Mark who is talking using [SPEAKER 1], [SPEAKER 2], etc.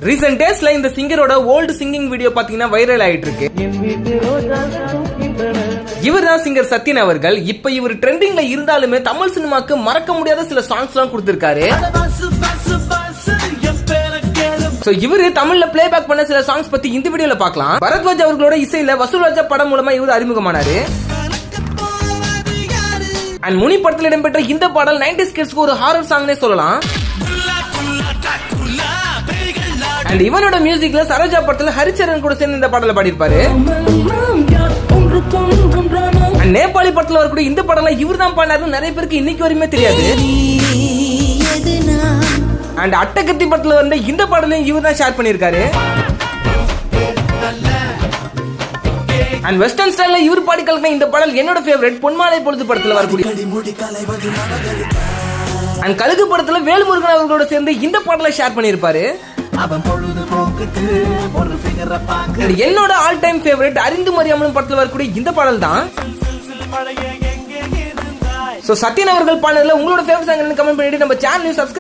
[SPEAKER 1] Recent டேஸ்ல இந்த சிங்கரோட old singing video பாத்தீங்கன்னா வைரல் ஆயிட்டு இருக்கு. இவர் தான் சிங்கர் சத்யன் அவர்கள். இப்ப இவர் ட்ரெண்டிங்ல இருந்தாலுமே தமிழ் சினிமாக்கு மறக்க முடியாத சில சாங்ஸ் எல்லாம் கொடுத்திருக்காரு. இவரு தமிழ்ல பிளேபேக் பண்ண சில சாங்ஸ் பத்தி இந்த வீடியோல பார்க்கலாம். பரத்வாஜ் அவர்களோட இசையில வசூல்ராஜா படம் மூலமா இவர் அறிமுகமானாரு. அண்ட் முனி படத்தில் இடம்பெற்ற இந்த பாடல் 90s கிட்ஸ்க்கு ஒரு ஹாரர் சாங்னே சொல்லலாம். அண்ட் இவனோட மியூசிக்ல சரோஜா படத்துல ஹரிச்சரன் கூட சேர்ந்து இந்த பாடல பாடியிருப்பாரு. நேபாளி படத்துல வரக்கூடிய இந்த பாடல இவர் தான் பாடினாரு நிறைய பேருக்கு இன்னைக்கு வரையுமே தெரியாது. அண்ட் அட்டகத்தி படத்துல வந்து இந்த பாடலையும் இவர் தான் ஷேர் பண்ணியிருக்காரு. அண்ட் வெஸ்டர்ன் ஸ்டைல்ல இவர் பாடி கலக்கின இந்த பாடல் என்னோட ஃபேவரட். பொன்மாலை பொழுது படத்துல வரக்கூடிய அண்ட் கழுகு படத்துல வேல்முருகன் அவர்களோட சேர்ந்து இந்த பாடலை ஷேர் பண்ணியிருப்பாரு. என்னோட ஆல் டைம் ஃபேவரட் அறிந்து மரியாமலும் படத்துல வரக்கூடிய இந்த பாடல் தான். சத்யன் அவர்கள் பாடல உங்களோட ஃபேவரட் சாங் கமெண்ட் பண்ணிட்டு நம்ம சேனலையும் சப்ஸ்கிரைப்